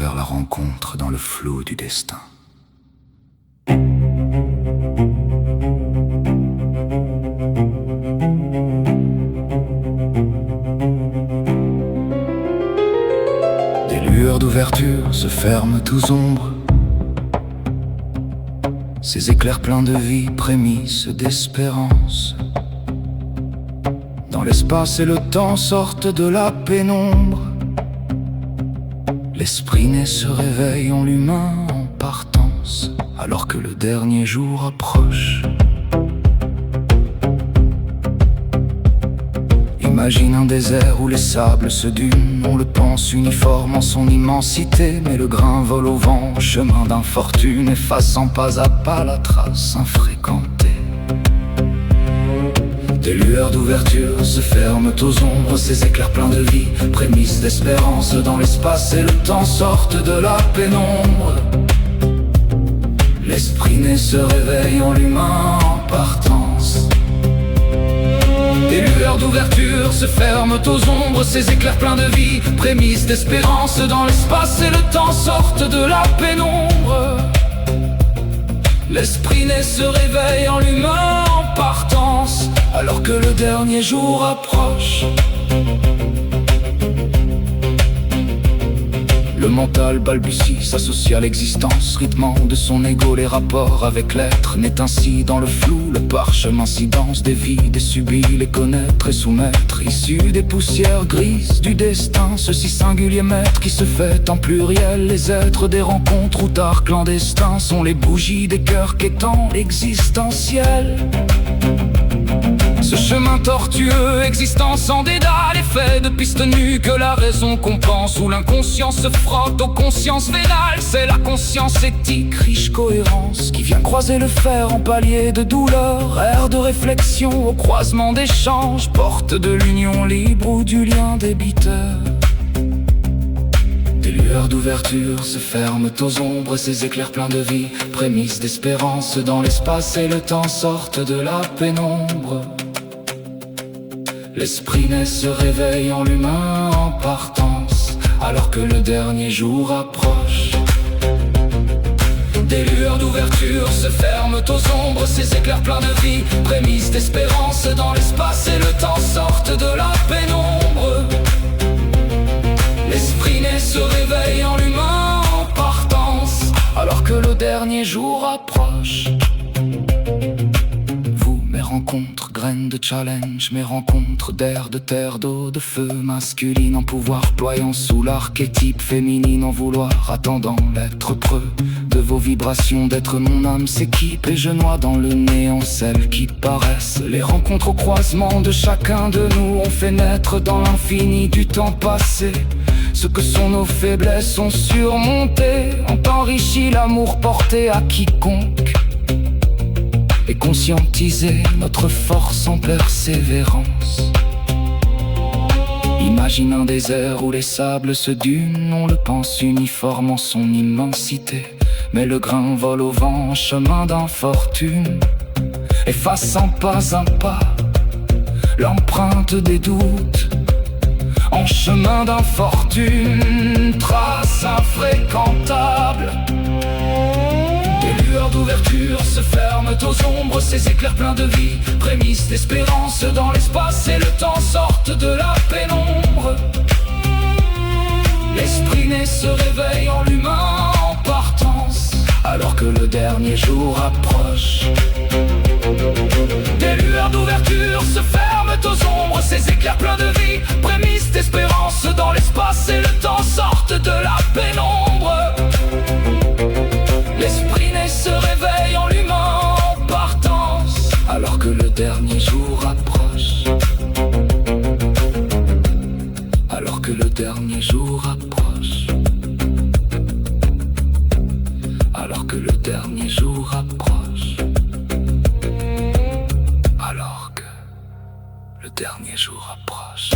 faire la rencontre dans le flou du destin. Des lueurs d'ouverture se ferment aux ombres. Ces éclairs pleins de vie, prémices d'espérance. Dans l'espace et le temps sortent de la pénombre. L'esprit né se réveille en l'humain en partance, alors que le dernier jour approche. Imagine un désert où les sables se dunent. On le pense uniforme en son immensité, mais le grain vole au vent, chemin d'infortune, effaçant pas à pas la trace infréquentée. Des lueurs d'ouverture se ferment aux ombres, ces éclairs pleins de vie, prémices d'espérance. Dans l'espace et le temps sortent de la pénombre. L'esprit né se réveille en l'humain en partance. Des lueurs d'ouverture se ferment aux ombres, ces éclairs pleins de vie, prémices d'espérance. Dans l'espace et le temps sortent de la pénombre. L'esprit né se réveille en l'humain en partance, alors que le dernier jour approche. Le mental balbutie, s'associe à l'existence, rythmant de son ego les rapports avec l'être. N'est ainsi dans le flou, le parchemin s'y danse, des vies, des subis, les connaître et soumettre. Issus des poussières grises du destin, ce si singulier maître qui se fait en pluriel. Les êtres des rencontres ou d'art clandestins sont les bougies des cœurs quêtant l'existentiel. Ce chemin tortueux, existence en dédale, est fait de pistes nues que la raison compense, où l'inconscient se frotte aux consciences vénales. C'est la conscience éthique, riche cohérence, qui vient croiser le fer en palier de douleur. Ère de réflexion au croisement d'échanges, porte de l'union libre ou du lien débiteur. Des lueurs d'ouverture se ferment aux ombres, ces éclairs pleins de vie, prémices d'espérance. Dans l'espace et le temps sortent de la pénombre. L'esprit né se réveille en l'humain en partance, alors que le dernier jour approche. Des lueurs d'ouverture se ferment aux ombres, ces éclairs pleins de vie, prémices d'espérance. Dans l'espace et le temps sortent de la pénombre. L'esprit né se réveille en l'humain en partance, alors que le dernier jour approche. Rencontres, graines de challenge, mes rencontres d'air, de terre, d'eau, de feu, masculine en pouvoir, ployant sous l'archétype féminine en vouloir, attendant l'être preux de vos vibrations, d'être mon âme s'équipe et je noie dans le néant celles qui paraissent. Les rencontres au croisement de chacun de nous ont fait naître dans l'infini du temps passé ce que sont nos faiblesses, ont surmonté, ont enrichi l'amour porté à quiconque et conscientiser notre force en persévérance. Imagine un désert où les sables se dunent, on le pense uniforme en son immensité, mais le grain vole au vent en chemin d'infortune, effaçant pas un pas l'empreinte des doutes. En chemin d'infortune, trace infréquentable. Des lueurs d'ouverture se ferment aux ombres, ces éclairs pleins de vie, prémices d'espérance. Dans l'espace et le temps sortent de la pénombre. L'esprit né se réveille en l'humain en partance, alors que le dernier jour approche. Des lueurs d'ouverture se ferment aux ombres, ces éclairs pleins de vie, prémices d'espérance. Dans l'espace et le temps sortent de la pénombre. L'esprit né se réveille en l'humain en partance, alors que le dernier jour approche. Alors que le dernier jour approche. Alors que le dernier jour approche. Alors que le dernier jour approche.